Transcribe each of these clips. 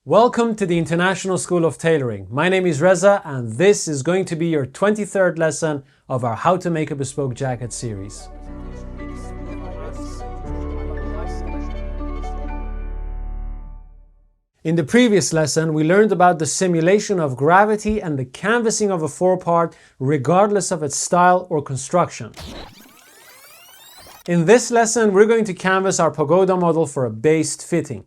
Welcome to the International School of Tailoring. My name is Reza and this is going to be your 23rd lesson of our How to Make a Bespoke Jacket series. In the previous lesson, we learned about the simulation of gravity and the canvassing of a forepart regardless of its style or construction. In this lesson, we're going to canvas our Pagoda model for a based fitting.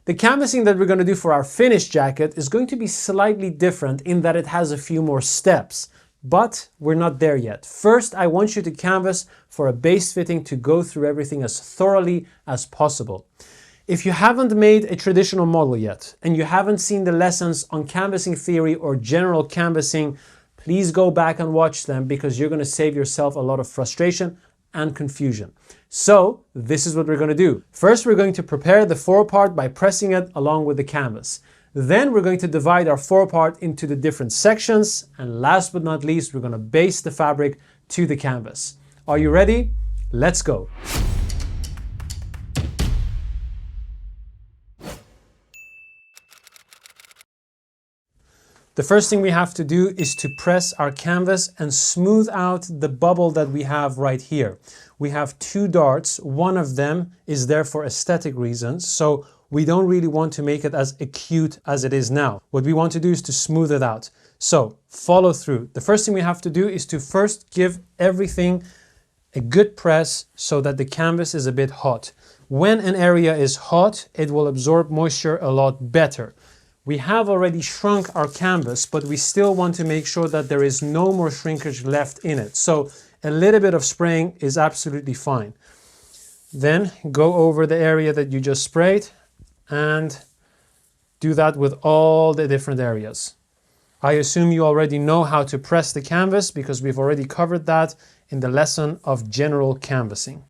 The canvassing that we're going to do for our finished jacket is going to be slightly different in that it has a few more steps, but we're not there yet. First, I want you to canvas for a base fitting to go through everything as thoroughly as possible. If you haven't made a traditional model yet, and you haven't seen the lessons on canvassing theory or general canvassing, please go back and watch them because you're going to save yourself a lot of frustration and confusion. So this is what we're going to do. First, we're going to prepare the forepart by pressing it along with the canvas. Then we're going to divide our forepart into the different sections. And last but not least, we're going to baste the fabric to the canvas. Are you ready? Let's go. The first thing we have to do is to press our canvas and smooth out the bubble that we have right here. We have two darts. One of them is there for aesthetic reasons, so we don't really want to make it as acute as it is now. What we want to do is to smooth it out. So follow through. The first thing we have to do is to first give everything a good press so that the canvas is a bit hot. When an area is hot, it will absorb moisture a lot better. We have already shrunk our canvas, but we still want to make sure that there is no more shrinkage left in it. So a little bit of spraying is absolutely fine. Then go over the area that you just sprayed and do that with all the different areas. I assume you already know how to press the canvas because we've already covered that in the lesson of general canvassing.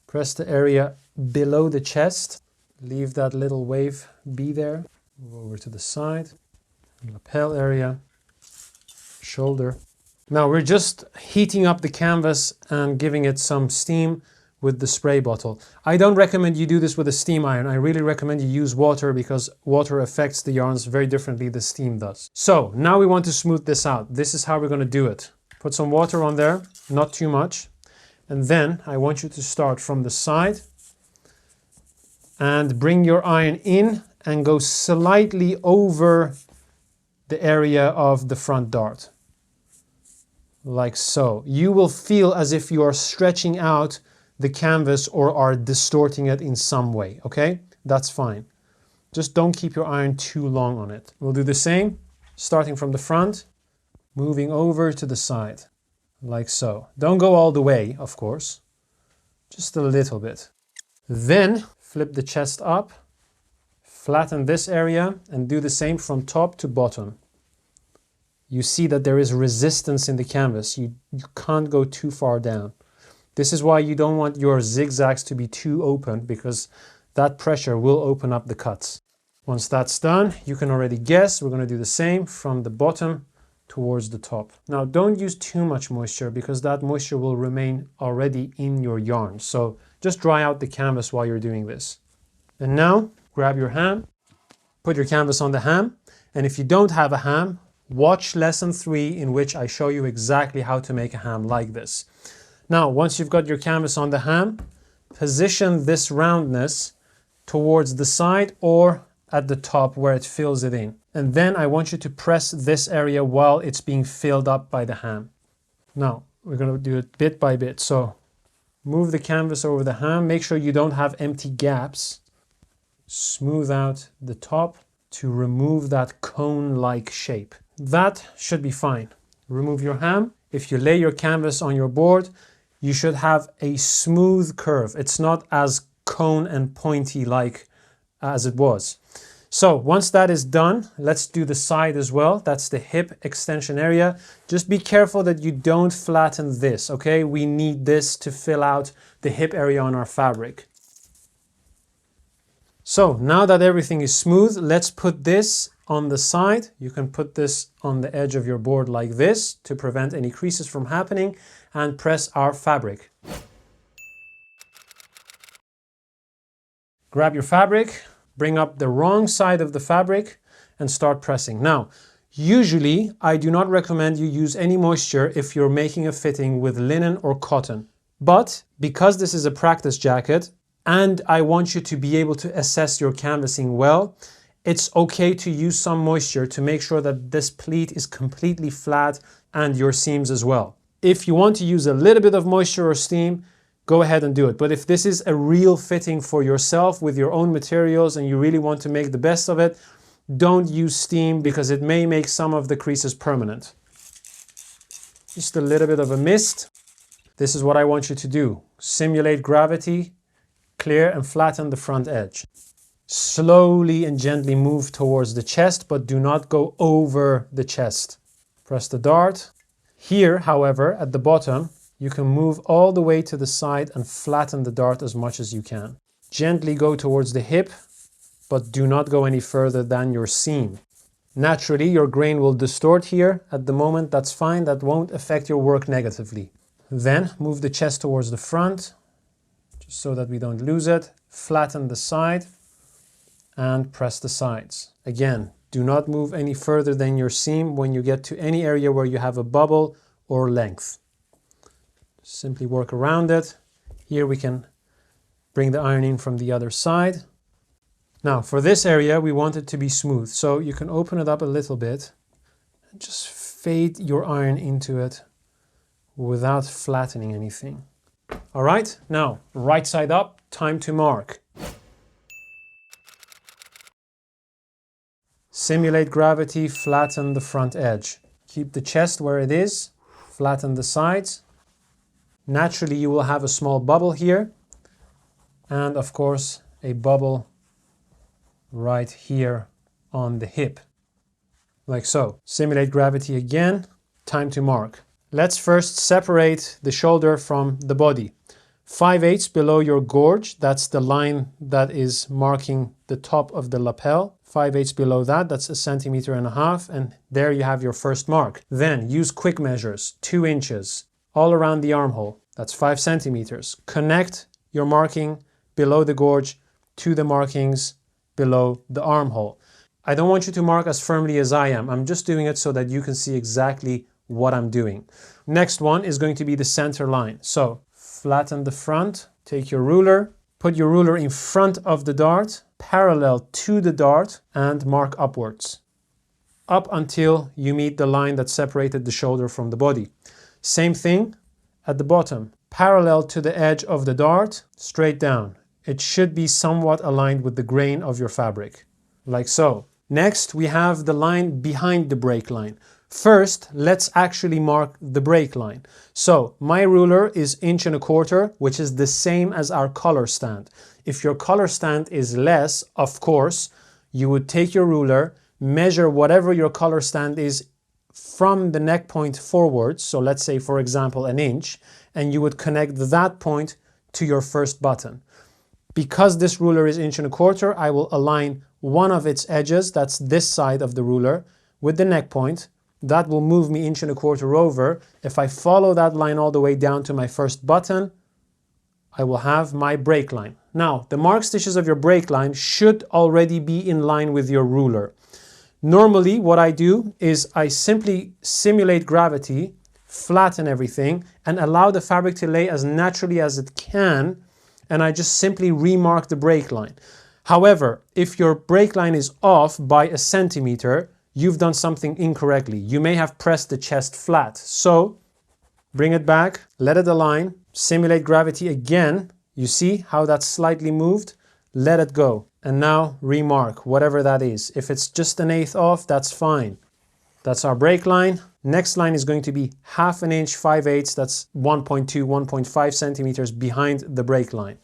Press the area below the chest. Leave that little wave be there. Move over to the side, lapel area, shoulder. Now we're just heating up the canvas and giving it some steam with the spray bottle. I don't recommend you do this with a steam iron. I really recommend you use water because water affects the yarns very differently than steam does. So now we want to smooth this out. This is how we're going to do it. Put some water on there, not too much. And then I want you to start from the side and bring your iron in and go slightly over the area of the front dart. Like so. You will feel as if you are stretching out the canvas or are distorting it in some way, okay? That's fine. Just don't keep your iron too long on it. We'll do the same, starting from the front, moving over to the side, like so. Don't go all the way, of course, just a little bit. Then flip the chest up, flatten this area and do the same from top to bottom. You see that there is resistance in the canvas. You can't go too far down. This is why you don't want your zigzags to be too open because that pressure will open up the cuts. Once that's done, you can already guess we're going to do the same from the bottom towards the top. Now don't use too much moisture because that moisture will remain already in your yarn. So just dry out the canvas while you're doing this. And now grab your ham, put your canvas on the ham, and if you don't have a ham, watch lesson 3 in which I show you exactly how to make a ham like this. Now, once you've got your canvas on the ham, position this roundness towards the side or at the top where it fills it in. And then I want you to press this area while it's being filled up by the ham. Now, we're going to do it bit by bit. So move the canvas over the ham, make sure you don't have empty gaps. Smooth out the top to remove that cone-like shape. That should be fine. Remove your ham. If you lay your canvas on your board, you should have a smooth curve. It's not as cone and pointy like as it was. So once that is done, let's do the side as well. That's the hip extension area. Just be careful that you don't flatten this, okay? We need this to fill out the hip area on our fabric. So now that everything is smooth, let's put this on the side. You can put this on the edge of your board like this to prevent any creases from happening and press our fabric. Grab your fabric, bring up the wrong side of the fabric and start pressing. Now, usually I do not recommend you use any moisture if you're making a fitting with linen or cotton. But because this is a practice jacket and I want you to be able to assess your canvassing well, it's okay to use some moisture to make sure that this pleat is completely flat and your seams as well. If you want to use a little bit of moisture or steam, go ahead and do it. But if this is a real fitting for yourself with your own materials and you really want to make the best of it, don't use steam because it may make some of the creases permanent. Just a little bit of a mist. This is what I want you to do. Simulate gravity, clear and flatten the front edge. Slowly and gently move towards the chest, but do not go over the chest. Press the dart. Here, however, at the bottom, you can move all the way to the side and flatten the dart as much as you can. Gently go towards the hip, but do not go any further than your seam. Naturally, your grain will distort here. At the moment, that's fine. That won't affect your work negatively. Then move the chest towards the front, just so that we don't lose it. Flatten the side and press the sides. Again, do not move any further than your seam when you get to any area where you have a bubble or length. Simply work around it. Here we can bring the iron in from the other side. Now for this area we want it to be smooth, so you can open it up a little bit and just fade your iron into it without flattening anything. All right, now right side up, time to mark. Simulate gravity, flatten the front edge. Keep the chest where it is, flatten the sides. Naturally you will have a small bubble here and of course a bubble right here on the hip, like so. Simulate gravity again, time to mark. Let's first separate the shoulder from the body. 5/8 below your gorge, that's the line that is marking the top of the lapel. 5/8 below that, that's 1.5 centimeters, and there you have your first mark. Then use quick measures, 2 inches, all around the armhole, that's 5 centimeters. Connect your marking below the gorge to the markings below the armhole. I don't want you to mark as firmly as I am. I'm just doing it so that you can see exactly what I'm doing. Next one is going to be the center line. So flatten the front, take your ruler, put your ruler in front of the dart, parallel to the dart, and mark upwards, up until you meet the line that separated the shoulder from the body. Same thing at the bottom, parallel to the edge of the dart, straight down. It should be somewhat aligned with the grain of your fabric, like so. Next, we have the line behind the break line. First, let's actually mark the break line. So my ruler is 1.25 inches, which is the same as our collar stand. If your collar stand is less, of course, you would take your ruler, measure whatever your collar stand is from the neck point forwards. So let's say, for example, 1 inch, and you would connect that point to your first button. Because this ruler is 1.25 inches, I will align one of its edges, that's this side of the ruler, with the neck point. That will move me 1.25 inches over. If I follow that line all the way down to my first button, I will have my break line. Now, the mark stitches of your break line should already be in line with your ruler. Normally, what I do is I simply simulate gravity, flatten everything, and allow the fabric to lay as naturally as it can, and I just simply remark the break line. However, if your break line is off by 1 centimeter, you've done something incorrectly. You may have pressed the chest flat. So bring it back, let it align, simulate gravity again. You see how that's slightly moved? Let it go. And now remark, whatever that is. If it's just 1/8 off, that's fine. That's our break line. Next line is going to be 1/2 inch, 5/8. That's 1.2, 1.5 centimeters behind the break line.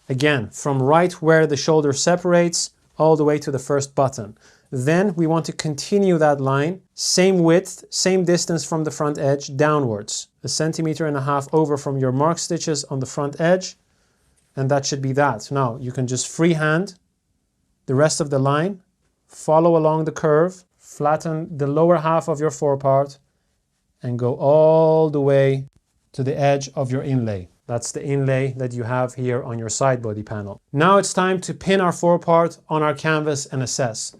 Again, from right where the shoulder separates all the way to the first button. Then we want to continue that line, same width, same distance from the front edge downwards. 1.5 centimeters over from your mark stitches on the front edge, and that should be that. Now you can just freehand the rest of the line, follow along the curve, flatten the lower half of your forepart, and go all the way to the edge of your inlay. That's the inlay that you have here on your side body panel. Now it's time to pin our forepart on our canvas and assess.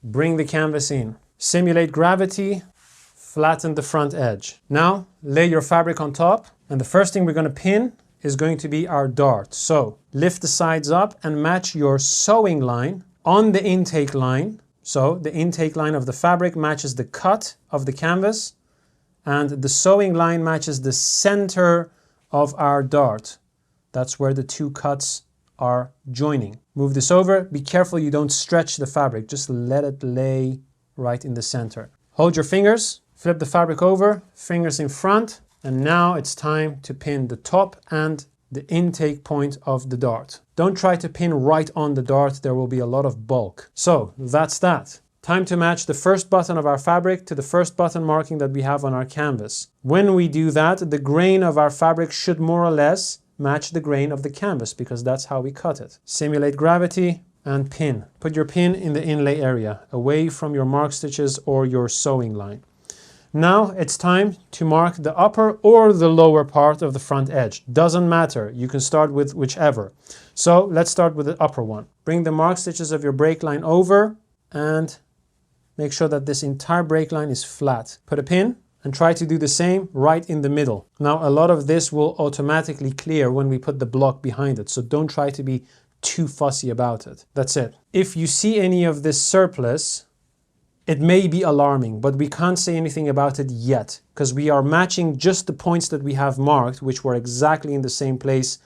Bring the canvas in. Simulate gravity, flatten the front edge. Now lay your fabric on top, and the first thing we're going to pin is going to be our dart. So lift the sides up and match your sewing line on the intake line. So the intake line of the fabric matches the cut of the canvas, and the sewing line matches the center of our dart. That's where the two cuts are joining. Move this over. Be careful you don't stretch the fabric. Just let it lay right in the center. Hold your fingers, flip the fabric over, fingers in front, and now it's time to pin the top and the intake point of the dart. Don't try to pin right on the dart. There will be a lot of bulk. So that's that. Time to match the first button of our fabric to the first button marking that we have on our canvas. When we do that, the grain of our fabric should more or less match the grain of the canvas, because that's how we cut it. Simulate gravity and pin. Put your pin in the inlay area, away from your mark stitches or your sewing line. Now it's time to mark the upper or the lower part of the front edge. Doesn't matter, you can start with whichever. So let's start with the upper one. Bring the mark stitches of your break line over and make sure that this entire break line is flat. Put a pin and try to do the same right in the middle. Now a lot of this will automatically clear when we put the block behind it, so don't try to be too fussy about it. That's it. If you see any of this surplus, it may be alarming, but we can't say anything about it yet, because we are matching just the points that we have marked, which were exactly in the same place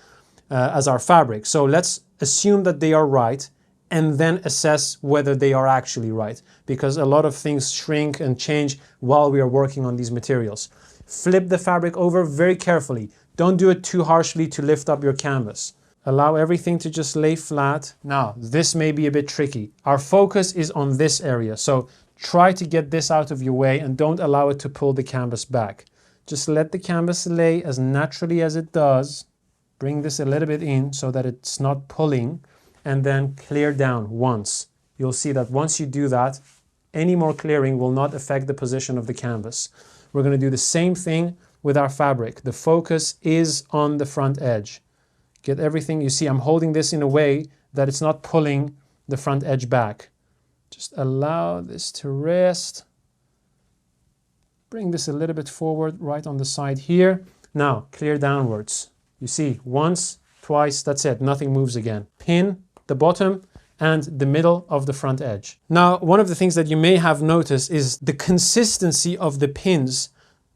as our fabric. So let's assume that they are right, and then assess whether they are actually right, because a lot of things shrink and change while we are working on these materials. Flip the fabric over very carefully. Don't do it too harshly to lift up your canvas. Allow everything to just lay flat. Now, this may be a bit tricky. Our focus is on this area, so try to get this out of your way and don't allow it to pull the canvas back. Just let the canvas lay as naturally as it does. Bring this a little bit in so that it's not pulling, and then clear down once. You'll see that once you do that, any more clearing will not affect the position of the canvas. We're going to do the same thing with our fabric. The focus is on the front edge. Get everything, you see I'm holding this in a way that it's not pulling the front edge back. Just allow this to rest. Bring this a little bit forward, right on the side here. Now, clear downwards. You see, once, twice, that's it, nothing moves again. Pin the bottom and the middle of the front edge. Now, one of the things that you may have noticed is the consistency of the pins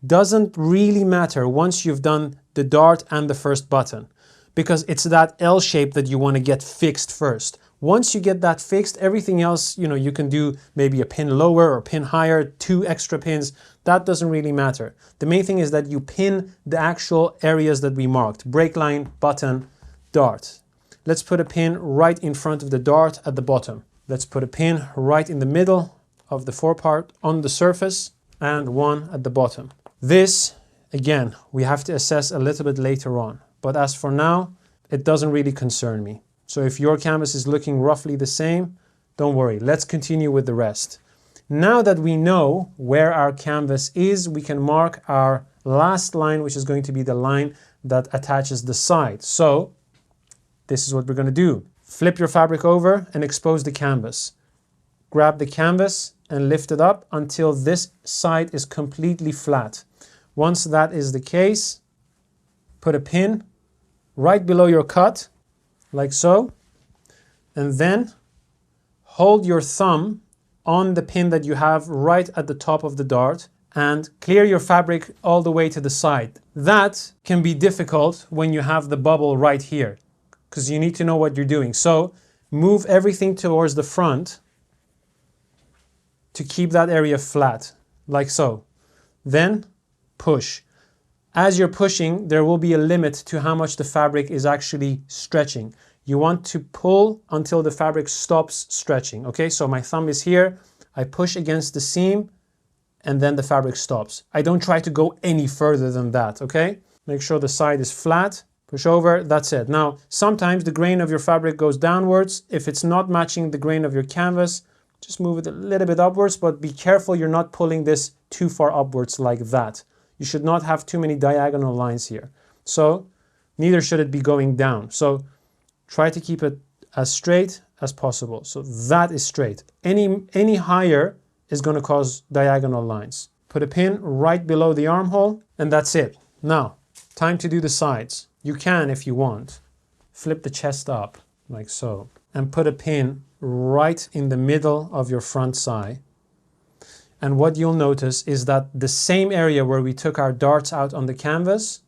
doesn't really matter once you've done the dart and the first button, because it's that L shape that you want to get fixed first. Once you get that fixed, everything else, you can do maybe a pin lower or pin higher, 2 extra pins. That doesn't really matter. The main thing is that you pin the actual areas that we marked: break line, button, dart. Let's put a pin right in front of the dart at the bottom. Let's put a pin right in the middle of the forepart on the surface, and one at the bottom. This, again, we have to assess a little bit later on. But as for now, it doesn't really concern me. So if your canvas is looking roughly the same, don't worry. Let's continue with the rest. Now that we know where our canvas is, we can mark our last line, which is going to be the line that attaches the side. So this is what we're going to do. Flip your fabric over and expose the canvas. Grab the canvas and lift it up until this side is completely flat. Once that is the case, put a pin right below your cut, like so, and then hold your thumb on the pin that you have right at the top of the dart and clear your fabric all the way to the side. That can be difficult when you have the bubble right here, because you need to know what you're doing. So move everything towards the front to keep that area flat, like so. Then push. As you're pushing, there will be a limit to how much the fabric is actually stretching. You want to pull until the fabric stops stretching. Okay, so my thumb is here. I push against the seam and then the fabric stops. I don't try to go any further than that, okay? Make sure the side is flat. Push over, that's it. Now, sometimes the grain of your fabric goes downwards. If it's not matching the grain of your canvas, just move it a little bit upwards, but be careful you're not pulling this too far upwards like that. You should not have too many diagonal lines here. So neither should it be going down. So try to keep it as straight as possible. So that is straight. Any higher is going to cause diagonal lines. Put a pin right below the armhole, and that's it. Now, time to do the sides. You can, if you want, flip the chest up like so, and put a pin right in the middle of your front side. And what you'll notice is that the same area where we took our darts out on the canvas,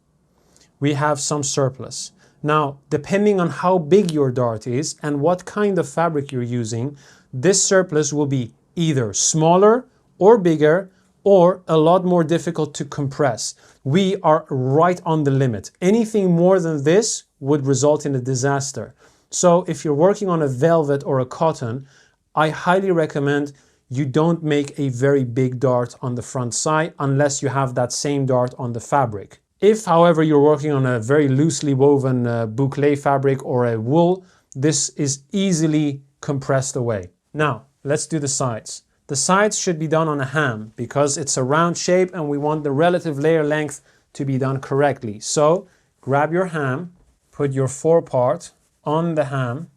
we have some surplus. Now, depending on how big your dart is and what kind of fabric you're using, this surplus will be either smaller or bigger or a lot more difficult to compress. We are right on the limit. Anything more than this would result in a disaster. So if you're working on a velvet or a cotton, I highly recommend you don't make a very big dart on the front side unless you have that same dart on the fabric. If, however, you're working on a very loosely woven boucle fabric or a wool, this is easily compressed away. Now, let's do the sides. The sides should be done on a ham because it's a round shape and we want the relative layer length to be done correctly. So, grab your ham, put your forepart on the ham,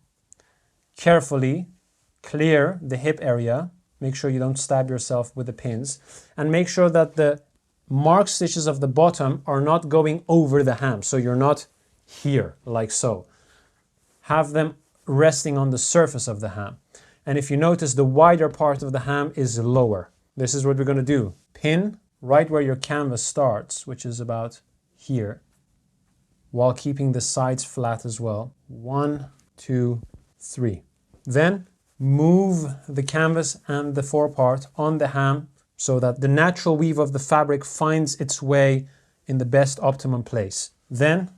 carefully clear the hip area, make sure you don't stab yourself with the pins, and make sure that the mark stitches of the bottom are not going over the ham, so you're not here, like so. Have them resting on the surface of the ham. And if you notice, the wider part of the ham is lower. This is what we're going to do. Pin right where your canvas starts, which is about here, while keeping the sides flat as well. 1, 2, 3. Then move the canvas and the forepart on the ham so that the natural weave of the fabric finds its way in the best optimum place. Then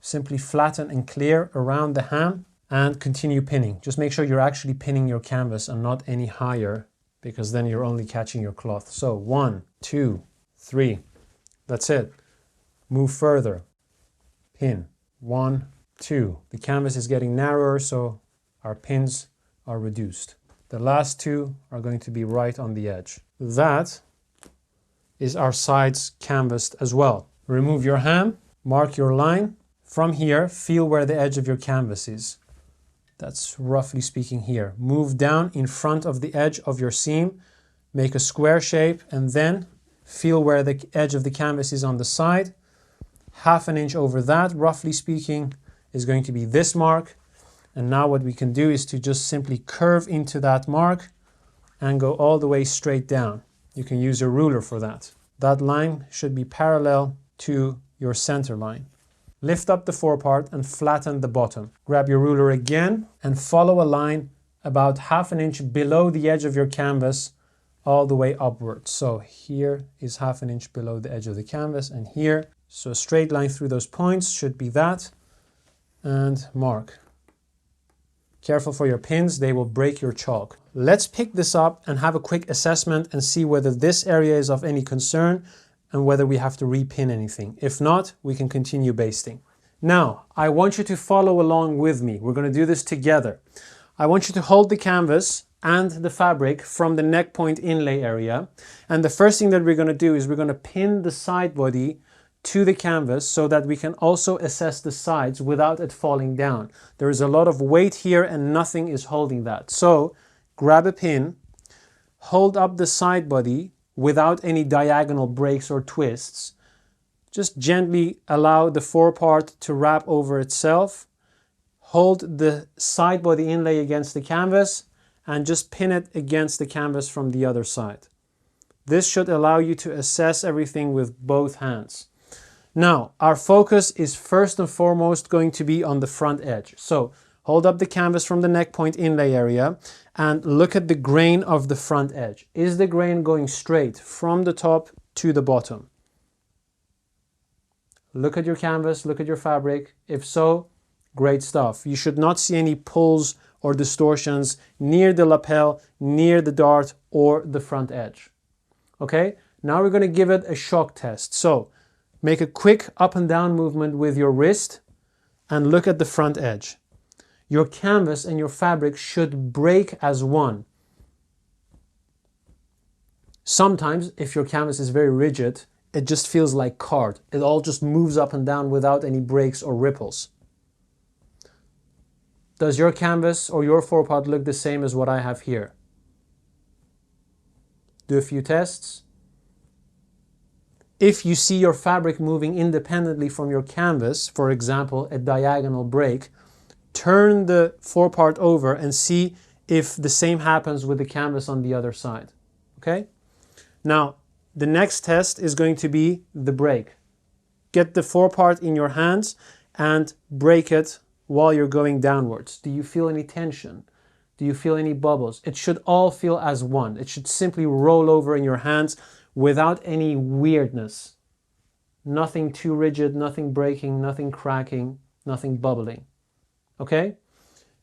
simply flatten and clear around the ham and continue pinning. Just make sure you're actually pinning your canvas and not any higher, because then you're only catching your cloth. So 1, 2, 3. That's it. Move further. Pin. 1, 2. The canvas is getting narrower, so our pins are reduced. The last two are going to be right on the edge. That is our sides canvassed as well. Remove your ham, mark your line. From here, feel where the edge of your canvas is. That's roughly speaking here. Move down in front of the edge of your seam, make a square shape, and then feel where the edge of the canvas is on the side. 1/2 inch over that, roughly speaking, is going to be this mark. And now what we can do is to just simply curve into that mark and go all the way straight down. You can use a ruler for that. That line should be parallel to your center line. Lift up the forepart and flatten the bottom. Grab your ruler again and follow a line about 1/2 inch below the edge of your canvas all the way upwards. So here is 1/2 inch below the edge of the canvas and here. So a straight line through those points should be that. And mark. Careful for your pins, they will break your chalk. Let's pick this up and have a quick assessment and see whether this area is of any concern and whether we have to repin anything. If not, we can continue basting. Now, I want you to follow along with me. We're going to do this together. I want you to hold the canvas and the fabric from the neck point inlay area. And the first thing that we're going to do is we're going to pin the side body to the canvas so that we can also assess the sides without it falling down. There is a lot of weight here and nothing is holding that. So grab a pin, hold up the side body without any diagonal breaks or twists. Just gently allow the forepart to wrap over itself. Hold the side body inlay against the canvas and just pin it against the canvas from the other side. This should allow you to assess everything with both hands. Now, our focus is first and foremost going to be on the front edge. So, hold up the canvas from the neck point inlay area and look at the grain of the front edge. Is the grain going straight from the top to the bottom? Look at your canvas, look at your fabric. If so, great stuff. You should not see any pulls or distortions near the lapel, near the dart, or the front edge. Okay, now we're going to give it a shock test. So, make a quick up and down movement with your wrist and look at the front edge. Your canvas and your fabric should break as one. Sometimes, if your canvas is very rigid, it just feels like card. It all just moves up and down without any breaks or ripples. Does your canvas or your forepart look the same as what I have here? Do a few tests. If you see your fabric moving independently from your canvas, for example, a diagonal break, turn the forepart over and see if the same happens with the canvas on the other side. Okay? Now, the next test is going to be the break. Get the forepart in your hands and break it while you're going downwards. Do you feel any tension? Do you feel any bubbles? It should all feel as one. It should simply roll over in your hands without any weirdness. Nothing too rigid, nothing breaking, nothing cracking, nothing bubbling. Okay?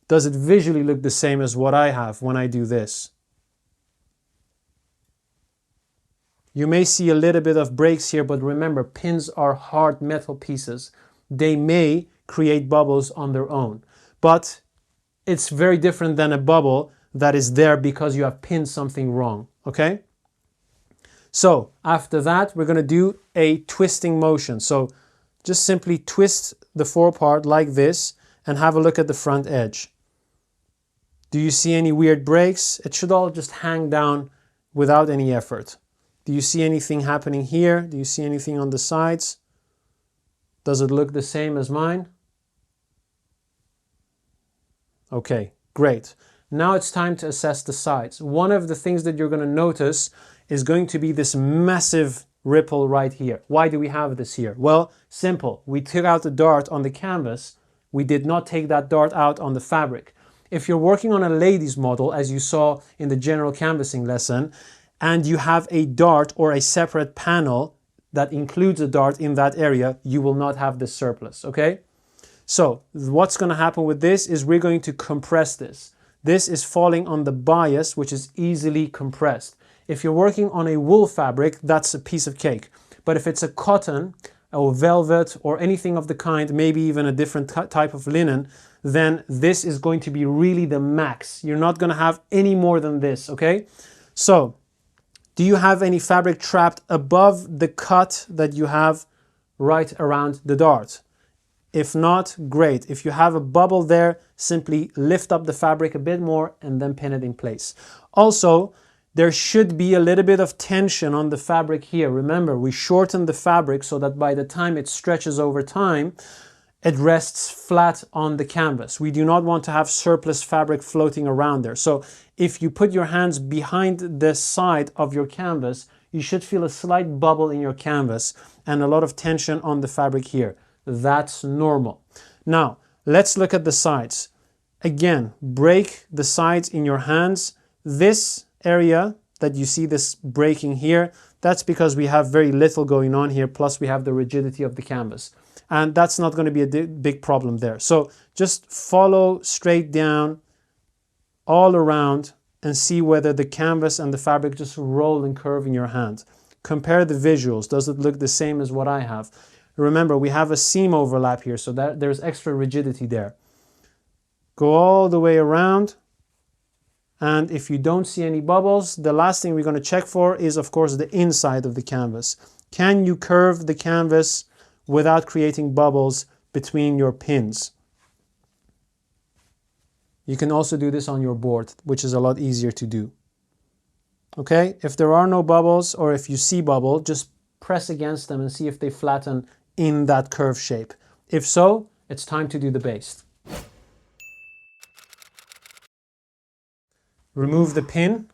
Does it visually look the same as what I have when I do this? You may see a little bit of breaks here, but remember, pins are hard metal pieces. They may create bubbles on their own, but it's very different than a bubble that is there because you have pinned something wrong, okay? So after that, we're going to do a twisting motion. So just simply twist the forepart like this and have a look at the front edge. Do you see any weird breaks? It should all just hang down without any effort. Do you see anything happening here? Do you see anything on the sides? Does it look the same as mine? Okay, great. Now it's time to assess the sides. One of the things that you're going to notice is going to be this massive ripple right here. Why do we have this here? Well, simple. We took out the dart on the canvas. We did not take that dart out on the fabric. If you're working on a ladies model, as you saw in the general canvassing lesson, and you have a dart or a separate panel that includes a dart in that area, you will not have this surplus, okay? So what's going to happen with this is we're going to compress this. This is falling on the bias, which is easily compressed. If you're working on a wool fabric, that's a piece of cake. But if it's a cotton or velvet or anything of the kind, maybe even a different type of linen, then this is going to be really the max. You're not going to have any more than this, okay? So, do you have any fabric trapped above the cut that you have right around the dart? If not, great. If you have a bubble there, simply lift up the fabric a bit more and then pin it in place. Also, there should be a little bit of tension on the fabric here. Remember, we shortened the fabric so that by the time it stretches over time, it rests flat on the canvas. We do not want to have surplus fabric floating around there. So if you put your hands behind the side of your canvas, you should feel a slight bubble in your canvas and a lot of tension on the fabric here. That's normal. Now, let's look at the sides. Again, break the sides in your hands. This area that you see this breaking here, that's because we have very little going on here, plus we have the rigidity of the canvas. And that's not going to be a big problem there. So just follow straight down all around and see whether the canvas and the fabric just roll and curve in your hand. Compare the visuals. Does it look the same as what I have? Remember, we have a seam overlap here, so that there's extra rigidity there. Go all the way around. And if you don't see any bubbles, the last thing we're going to check for is, of course, the inside of the canvas. Can you curve the canvas without creating bubbles between your pins? You can also do this on your board, which is a lot easier to do. Okay, if there are no bubbles or if you see bubble, just press against them and see if they flatten in that curve shape. If so, it's time to do the baste. Remove the pin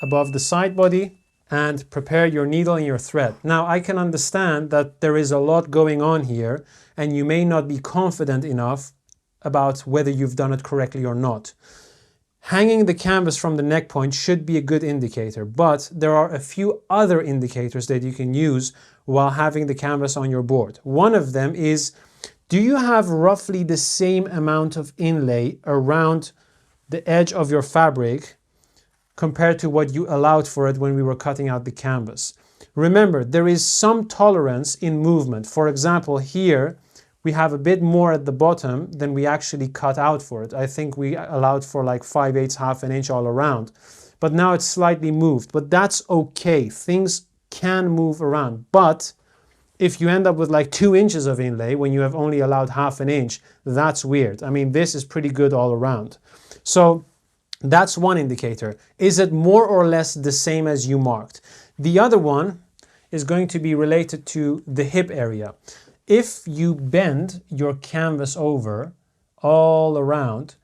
above the side body and prepare your needle and your thread. Now, I can understand that there is a lot going on here and you may not be confident enough about whether you've done it correctly or not. Hanging the canvas from the neck point should be a good indicator, but there are a few other indicators that you can use while having the canvas on your board. One of them is, do you have roughly the same amount of inlay around the edge of your fabric compared to what you allowed for it when we were cutting out the canvas? Remember, there is some tolerance in movement. For example, here we have a bit more at the bottom than we actually cut out for it. I think we allowed for like 5/8, half an inch all around. But now it's slightly moved, but that's okay. Things can move around, but If you end up with like 2 inches of inlay when you have only allowed ½ an inch, that's weird. I mean, this is pretty good all around. So that's one indicator. Is it more or less the same as you marked? The other one is going to be related to the hip area. If you bend your canvas over all around,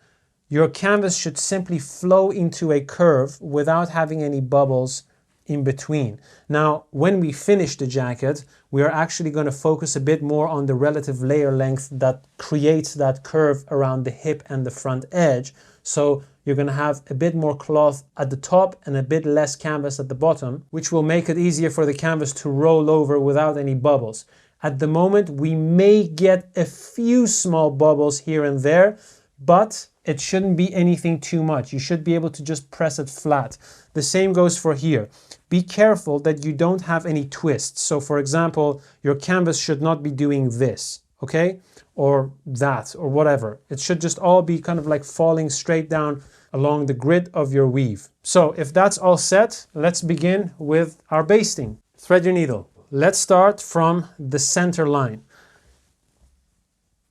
your canvas should simply flow into a curve without having any bubbles in between. Now, when we finish the jacket, we are actually going to focus a bit more on the relative layer length that creates that curve around the hip and the front edge. So you're going to have a bit more cloth at the top and a bit less canvas at the bottom, which will make it easier for the canvas to roll over without any bubbles. At the moment, we may get a few small bubbles here and there, but it shouldn't be anything too much. You should be able to just press it flat. The same goes for here. Be careful that you don't have any twists. So for example, your canvas should not be doing this, okay? Or that, or whatever. It should just all be kind of like falling straight down along the grid of your weave. So if that's all set, let's begin with our basting. Thread your needle. Let's start from the center line.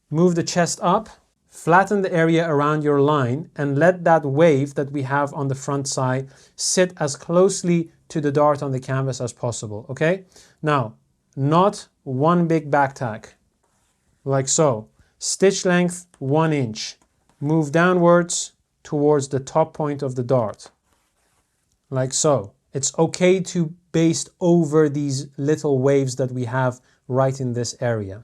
Move the chest up, flatten the area around your line, and let that wave that we have on the front side sit as closely to the dart on the canvas as possible, okay? Now, not one big back tack, like so. Stitch length 1 inch. Move downwards towards the top point of the dart, like so. It's okay to baste over these little waves that we have right in this area.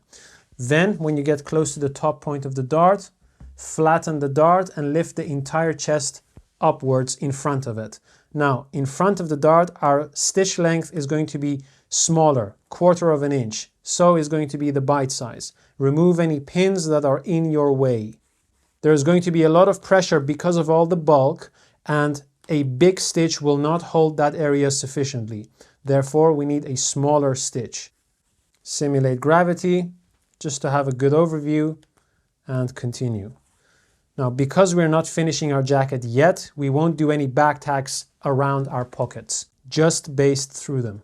Then, when you get close to the top point of the dart, flatten the dart and lift the entire chest upwards in front of it. Now, in front of the dart, our stitch length is going to be smaller, 1/4 inch. So is going to be the bite size. Remove any pins that are in your way. There's going to be a lot of pressure because of all the bulk, and a big stitch will not hold that area sufficiently. Therefore, we need a smaller stitch. Simulate gravity, just to have a good overview, and continue. Now, because we're not finishing our jacket yet, we won't do any back tacks around our pockets. Just baste through them.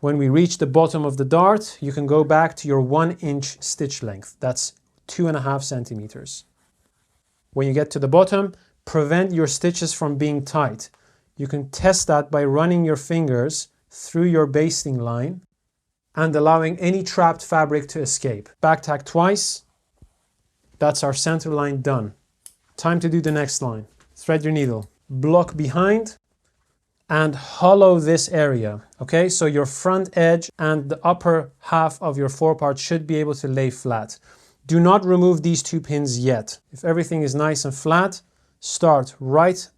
When we reach the bottom of the dart, you can go back to your 1 inch stitch length. That's 2.5 centimeters. When you get to the bottom, prevent your stitches from being tight. You can test that by running your fingers through your basting line and allowing any trapped fabric to escape. Back tack twice. That's our center line done. Time to do the next line. Thread your needle. Block behind and hollow this area. Okay, so your front edge and the upper half of your forepart should be able to lay flat. Do not remove these 2 pins yet. If everything is nice and flat, start right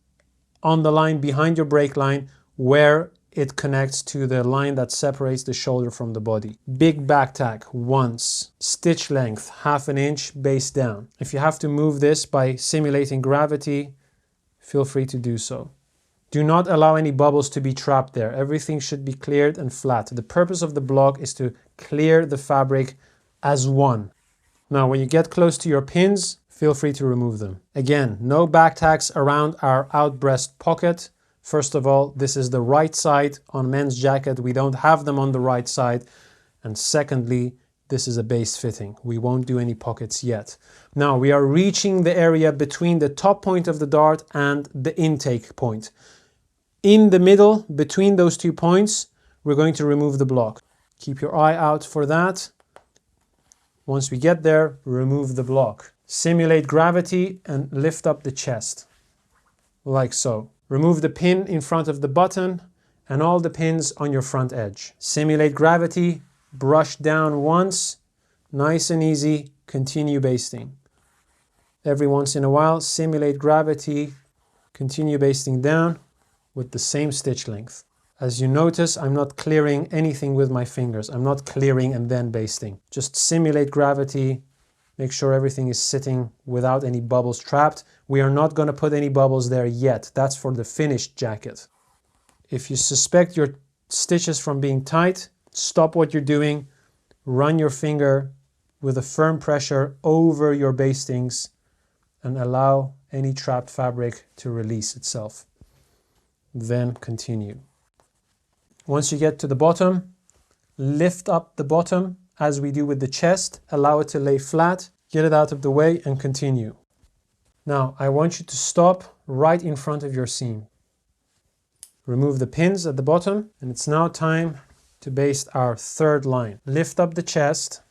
on the line behind your break line where it connects to the line that separates the shoulder from the body. Big back tack once. Stitch length 1/2 inch, baste down. If you have to move this by simulating gravity, feel free to do so. Do not allow any bubbles to be trapped there. Everything should be cleared and flat. The purpose of the block is to clear the fabric as one. Now, when you get close to your pins, feel free to remove them. Again, no back tacks around our outbreast pocket. First of all, this is the right side on men's jacket. We don't have them on the right side. And secondly, this is a base fitting. We won't do any pockets yet. Now, we are reaching the area between the top point of the dart and the intake point. In the middle, between those 2 points, we're going to remove the block. Keep your eye out for that. Once we get there, remove the block. Simulate gravity and lift up the chest, like so. Remove the pin in front of the button and all the pins on your front edge. Simulate gravity, brush down once, nice and easy, continue basting. Every once in a while, simulate gravity, continue basting down with the same stitch length. As you notice, I'm not clearing anything with my fingers. I'm not clearing and then basting. Just simulate gravity, make sure everything is sitting without any bubbles trapped. We are not going to put any bubbles there yet. That's for the finished jacket. If you suspect your stitches from being tight, stop what you're doing, run your finger with a firm pressure over your bastings and allow any trapped fabric to release itself. Then continue. Once you get to the bottom, lift up the bottom as we do with the chest, allow it to lay flat, get it out of the way and continue. Now I want you to stop right in front of your seam. Remove the pins at the bottom and it's now time to baste our third line. Lift up the chest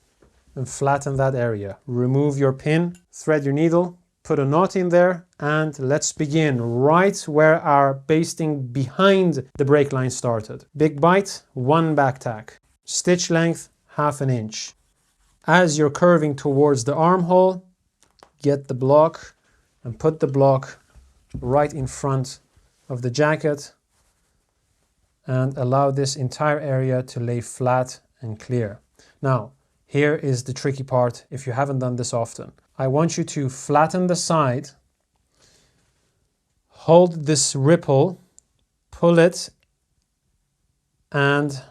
and flatten that area. Remove your pin, thread your needle, put a knot in there, and let's begin right where our basting behind the break line started. Big bite, 1 back tack. Stitch length, 1/2 inch. As you're curving towards the armhole, get the block and put the block right in front of the jacket and allow this entire area to lay flat and clear. Now, here is the tricky part if you haven't done this often. I want you to flatten the side, hold this ripple, pull it and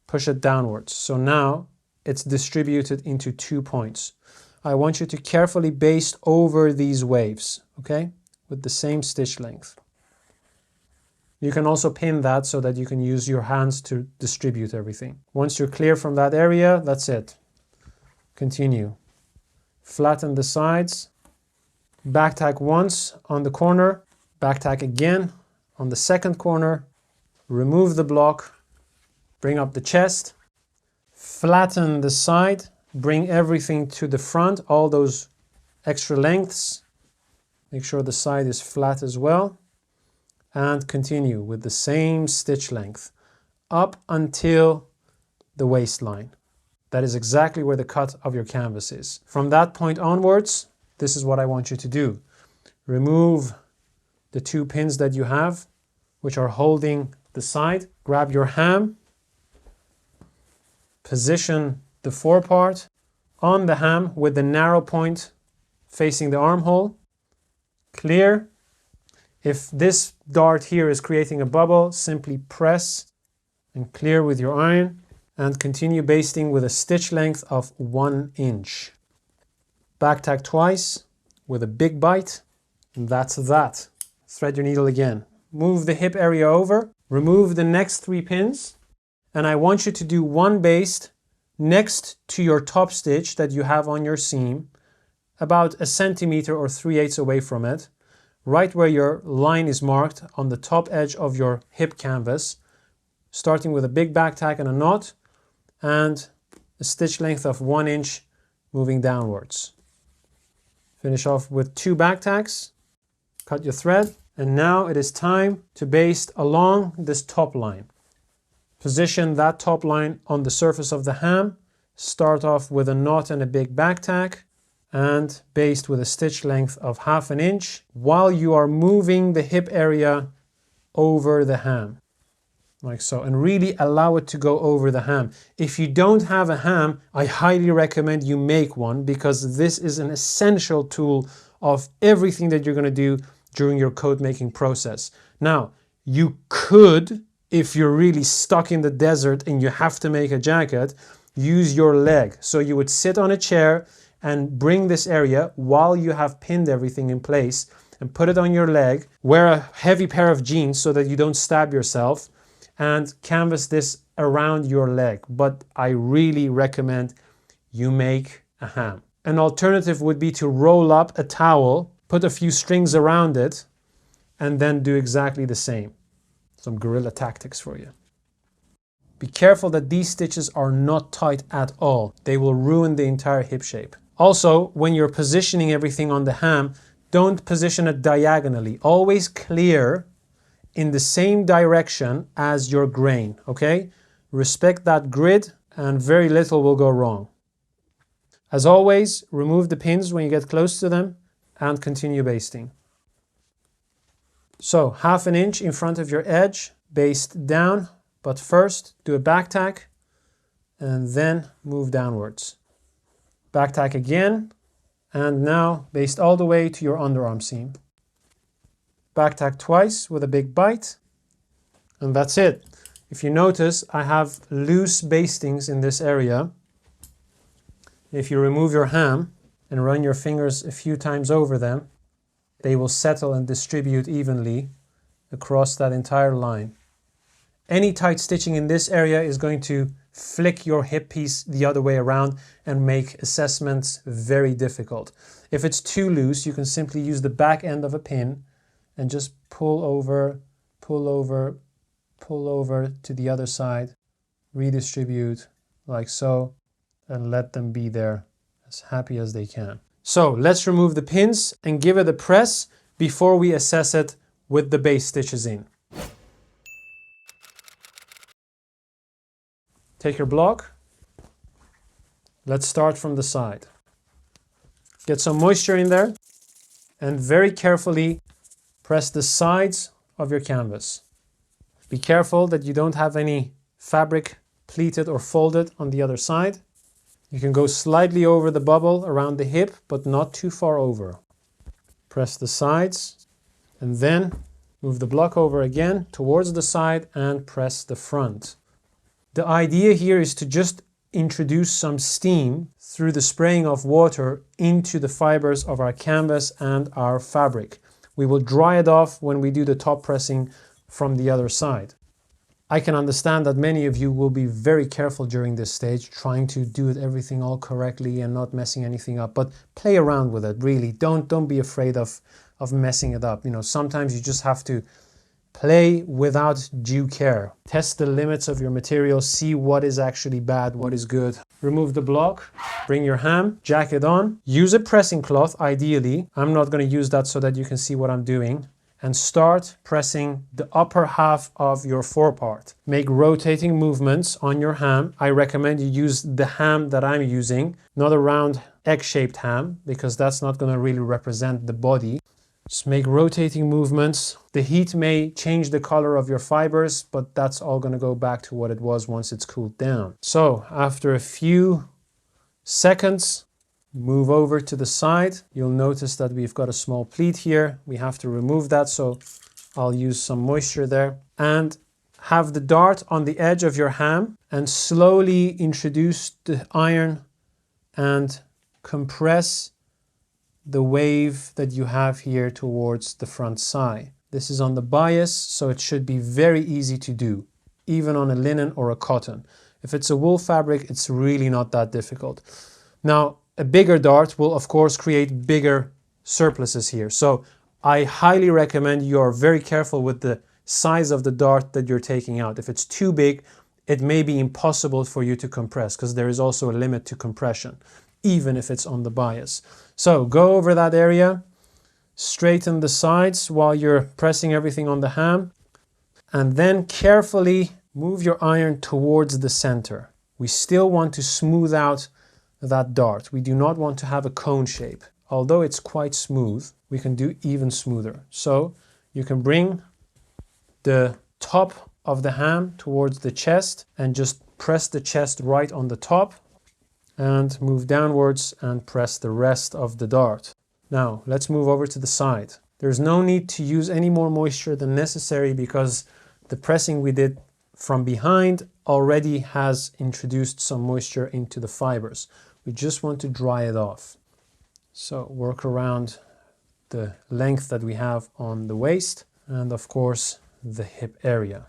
push it downwards. So now it's distributed into 2 points. I want you to carefully baste over these waves, okay, with the same stitch length. You can also pin that so that you can use your hands to distribute everything. Once you're clear from that area, that's it. Continue. Flatten the sides, back tack once on the corner, back tack again on the second corner, remove the block, bring up the chest, flatten the side, bring everything to the front, all those extra lengths, make sure the side is flat as well, and continue with the same stitch length up until the waistline. That is exactly where the cut of your canvas is. From that point onwards, this is what I want you to do. Remove the 2 pins that you have, which are holding the side. Grab your ham, position the forepart on the ham with the narrow point facing the armhole. Clear. If this dart here is creating a bubble, simply press and clear with your iron and continue basting with a stitch length of 1 inch. Back tack twice with a big bite, and that's that. Thread your needle again. Move the hip area over, remove the next 3 pins, and I want you to do 1 baste next to your top stitch that you have on your seam, about 1 centimeter or 3/8 away from it, right where your line is marked on the top edge of your hip canvas, starting with a big back tack and a knot, and a stitch length of 1 inch moving downwards. Finish off with 2 back tacks, cut your thread, and now it is time to baste along this top line. Position that top line on the surface of the ham, start off with a knot and a big back tack, and baste with a stitch length of 1/2 inch while you are moving the hip area over the ham. Like so, and really allow it to go over the ham. If you don't have a ham, I highly recommend you make one, because this is an essential tool of everything that you're going to do during your coat making process. Now, you could, if you're really stuck in the desert and you have to make a jacket, use your leg. So you would sit on a chair and bring this area while you have pinned everything in place and put it on your leg. Wear a heavy pair of jeans so that you don't stab yourself, and canvas this around your leg. But I really recommend you make a ham. An alternative would be to roll up a towel, put a few strings around it, and then do exactly the same. Some guerrilla tactics for you. Be careful that these stitches are not tight at all. They will ruin the entire hip shape. Also, when you're positioning everything on the ham, don't position it diagonally. Always clear in the same direction as your grain, okay? Respect that grid and very little will go wrong. As always, remove the pins when you get close to them and continue basting. So 1/2 inch in front of your edge, baste down, but first do a back tack and then move downwards. Back tack again, and now baste all the way to your underarm seam. Back tack twice with a big bite, and that's it. If you notice, I have loose bastings in this area. If you remove your ham and run your fingers a few times over them, they will settle and distribute evenly across that entire line. Any tight stitching in this area is going to flick your hip piece the other way around and make assessments very difficult. If it's too loose, you can simply use the back end of a pin and just pull over, pull over, pull over to the other side, redistribute like so, and let them be there as happy as they can. So let's remove the pins and give it a press before we assess it with the base stitches in. Take your block. Let's start from the side. Get some moisture in there and very carefully press the sides of your canvas. Be careful that you don't have any fabric pleated or folded on the other side. You can go slightly over the bubble around the hip, but not too far over. Press the sides and then move the block over again towards the side and press the front. The idea here is to just introduce some steam through the spraying of water into the fibers of our canvas and our fabric. We will dry it off when we do the top pressing from the other side. I can understand that many of you will be very careful during this stage, trying to do everything all correctly and not messing anything up, but play around with it, really. Don't be afraid of messing it up. You know, sometimes you just have to play without due care. Test the limits of your material, see what is actually bad, what is good. Remove the block, bring your ham, jack it on. Use a pressing cloth, ideally. I'm not going to use that so that you can see what I'm doing. And start pressing the upper half of your forepart. Make rotating movements on your ham. I recommend you use the ham that I'm using, not a round egg-shaped ham, because that's not going to really represent the body. Just make rotating movements. The heat may change the color of your fibers, but that's all going to go back to what it was once it's cooled down. So after a few seconds, move over to the side. You'll notice that we've got a small pleat here. We have to remove that, so I'll use some moisture there. And have the dart on the edge of your ham and slowly introduce the iron and compress the wave that you have here towards the front side. This is on the bias, so it should be very easy to do, even on a linen or a cotton. If it's a wool fabric, it's really not that difficult. Now, a bigger dart will of course create bigger surpluses here. So I highly recommend you are very careful with the size of the dart that you're taking out. If it's too big, it may be impossible for you to compress because there is also a limit to compression, even if it's on the bias. So go over that area, straighten the sides while you're pressing everything on the ham, and then carefully move your iron towards the center. We still want to smooth out that dart. We do not want to have a cone shape. Although it's quite smooth, we can do even smoother. So you can bring the top of the ham towards the chest and just press the chest right on the top and move downwards and press the rest of the dart. Now let's move over to the side. There's no need to use any more moisture than necessary because the pressing we did from behind already has introduced some moisture into the fibers. We just want to dry it off. So work around the length that we have on the waist and of course the hip area.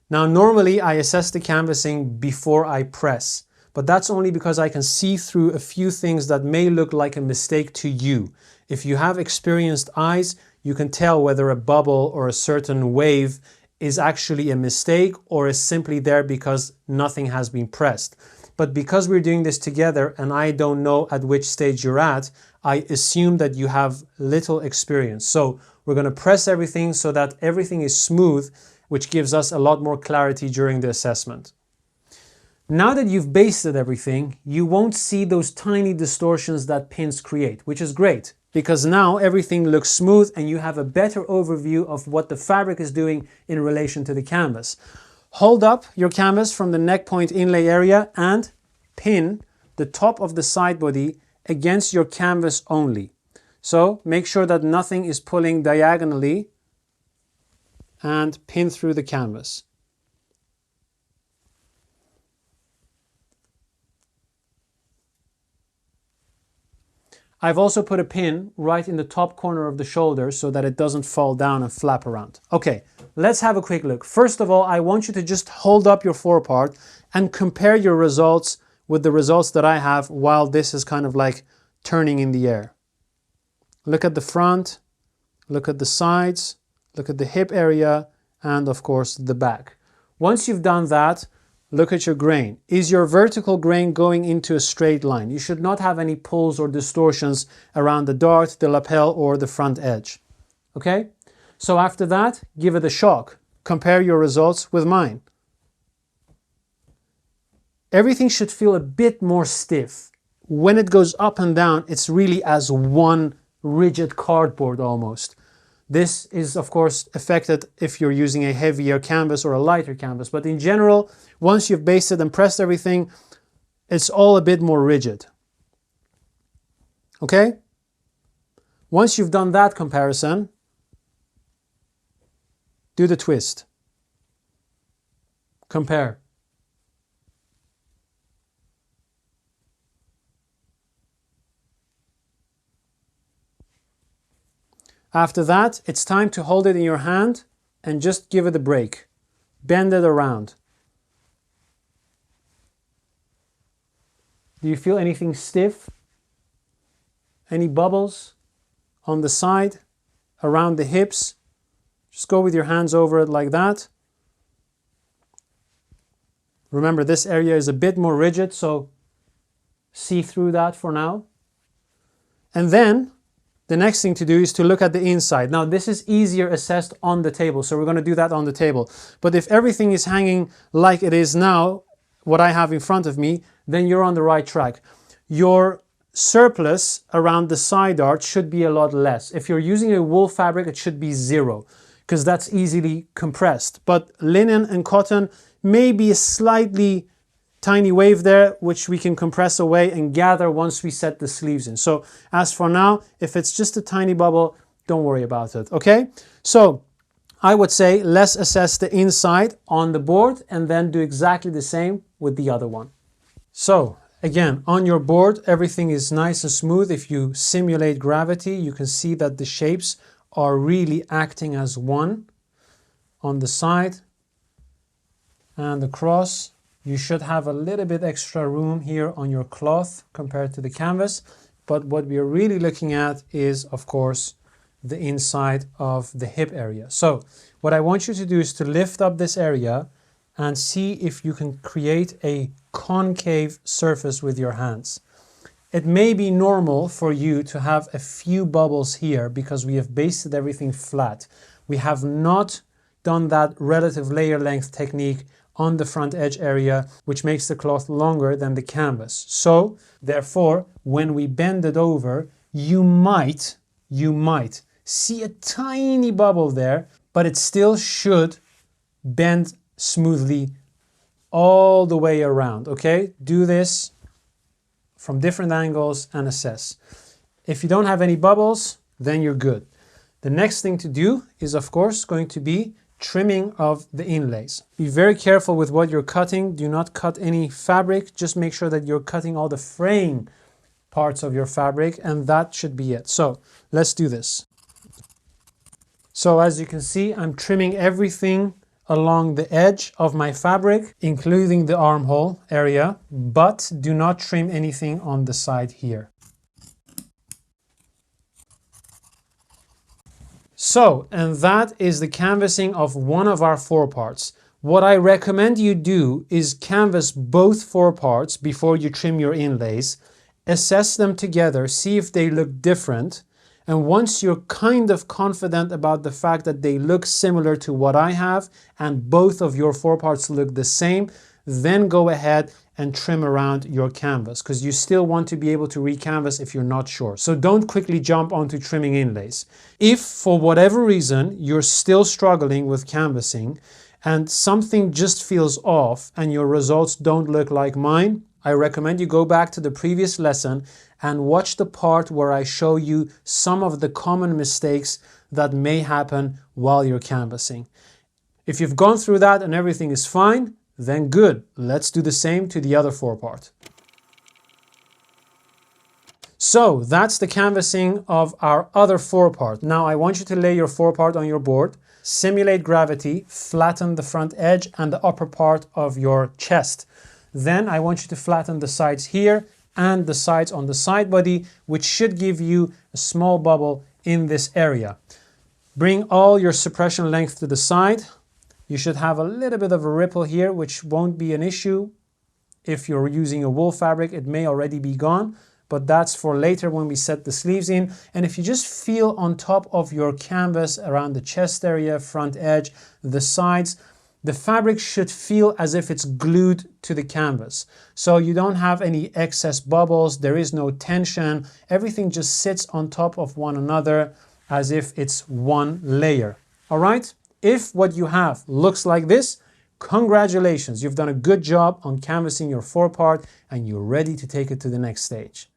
Now normally I assess the canvassing before I press, but that's only because I can see through a few things that may look like a mistake to you. If you have experienced eyes, you can tell whether a bubble or a certain wave is actually a mistake or is simply there because nothing has been pressed. But because we're doing this together and I don't know at which stage you're at, I assume that you have little experience. So we're going to press everything so that everything is smooth, which gives us a lot more clarity during the assessment. Now that you've basted everything, you won't see those tiny distortions that pins create, which is great because now everything looks smooth and you have a better overview of what the fabric is doing in relation to the canvas. Hold up your canvas from the neck point inlay area and pin the top of the side body against your canvas only. So make sure that nothing is pulling diagonally and pin through the canvas. I've also put a pin right in the top corner of the shoulder so that it doesn't fall down and flap around. Okay, let's have a quick look. First of all, I want you to just hold up your forepart and compare your results with the results that I have while this is kind of like turning in the air. Look at the front, look at the sides, look at the hip area, and of course the back. Once you've done that, look at your grain. Is your vertical grain going into a straight line? You should not have any pulls or distortions around the dart, the lapel, or the front edge. Okay? So after that, give it a shock. Compare your results with mine. Everything should feel a bit more stiff. When it goes up and down, it's really as one rigid cardboard almost. This is of course affected if you're using a heavier canvas or a lighter canvas, but in general, once you've basted and pressed everything, it's all a bit more rigid. Okay? Once you've done that comparison, do the twist. Compare. After that, it's time to hold it in your hand and just give it a break. Bend it around. Do you feel anything stiff? Any bubbles on the side, around the hips? Just go with your hands over it like that. Remember, this area is a bit more rigid, so see through that for now. And then the next thing to do is to look at the inside. Now this is easier assessed on the table, so we're going to do that on the table. But if everything is hanging like it is now, what I have in front of me, then you're on the right track. Your surplus around the side dart should be a lot less. If you're using a wool fabric, it should be 0, because that's easily compressed. But linen and cotton may be a slightly tiny wave there, which we can compress away and gather once we set the sleeves in. So as for now, if it's just a tiny bubble, don't worry about it, okay? So I would say let's assess the inside on the board and then do exactly the same with the other one. So again, on your board, everything is nice and smooth. If you simulate gravity, you can see that the shapes are really acting as one on the side and across. You should have a little bit extra room here on your cloth compared to the canvas, but what we are really looking at is, of course, the inside of the hip area. So what I want you to do is to lift up this area and see if you can create a concave surface with your hands. It may be normal for you to have a few bubbles here because we have basted everything flat. We have not done that relative layer length technique on the front edge area, which makes the cloth longer than the canvas. So therefore, when we bend it over, you might see a tiny bubble there, but it still should bend smoothly all the way around, okay? Do this from different angles and assess. If you don't have any bubbles, then you're good. The next thing to do is, of course, going to be trimming of the inlays. Be very careful with what you're cutting. Do not cut any fabric. Just make sure that you're cutting all the frame parts of your fabric, and that should be it. So let's do this. So as you can see, I'm trimming everything along the edge of my fabric, including the armhole area, but do not trim anything on the side here. So, and that is the canvassing of one of our foreparts. What I recommend you do is canvas both foreparts before you trim your inlays, assess them together, see if they look different, and once you're kind of confident about the fact that they look similar to what I have and both of your foreparts look the same, then go ahead and trim around your canvas, because you still want to be able to recanvas if you're not sure. So don't quickly jump onto trimming inlays. If for whatever reason you're still struggling with canvassing and something just feels off and your results don't look like mine, I recommend you go back to the previous lesson and watch the part where I show you some of the common mistakes that may happen while you're canvassing. If you've gone through that and everything is fine, then good. Let's do the same to the other forepart. So that's the canvassing of our other forepart. Now I want you to lay your forepart on your board, simulate gravity, flatten the front edge and the upper part of your chest. Then I want you to flatten the sides here and the sides on the side body, which should give you a small bubble in this area. Bring all your suppression length to the side. You should have a little bit of a ripple here, which won't be an issue. If you're using a wool fabric, it may already be gone, but that's for later when we set the sleeves in. And if you just feel on top of your canvas around the chest area, front edge, the sides, the fabric should feel as if it's glued to the canvas. So you don't have any excess bubbles, there is no tension, everything just sits on top of one another as if it's one layer. All right? If what you have looks like this, congratulations, you've done a good job on canvassing your forepart and you're ready to take it to the next stage.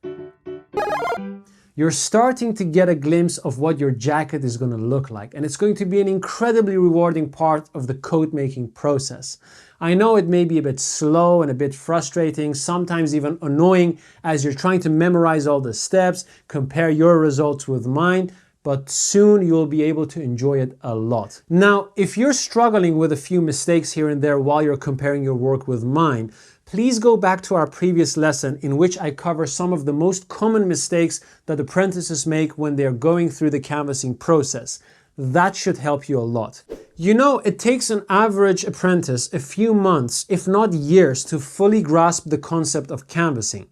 You're starting to get a glimpse of what your jacket is going to look like, and it's going to be an incredibly rewarding part of the coat making process. I know it may be a bit slow and a bit frustrating, sometimes even annoying as you're trying to memorize all the steps, compare your results with mine, but soon you'll be able to enjoy it a lot. Now, if you're struggling with a few mistakes here and there while you're comparing your work with mine, please go back to our previous lesson in which I cover some of the most common mistakes that apprentices make when they're going through the canvassing process. That should help you a lot. You know, it takes an average apprentice a few months, if not years, to fully grasp the concept of canvassing.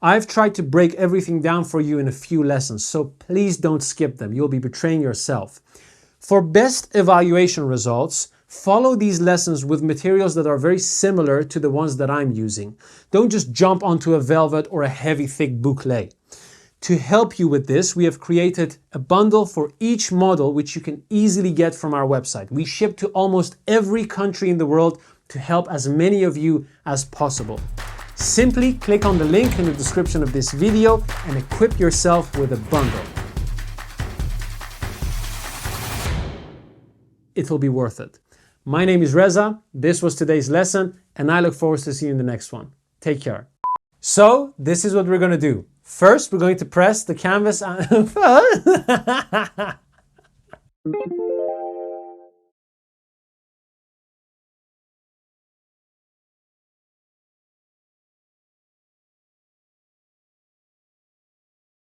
I've tried to break everything down for you in a few lessons, so please don't skip them. You'll be betraying yourself. For best evaluation results, follow these lessons with materials that are very similar to the ones that I'm using. Don't just jump onto a velvet or a heavy thick boucle. To help you with this, we have created a bundle for each model which you can easily get from our website. We ship to almost every country in the world to help as many of you as possible. Simply click on the link in the description of this video and equip yourself with a bundle. It'll be worth it. My name is Reza, this was today's lesson, and I look forward to seeing you in the next one. Take care. So, this is what we're going to do. First, we're going to press the canvas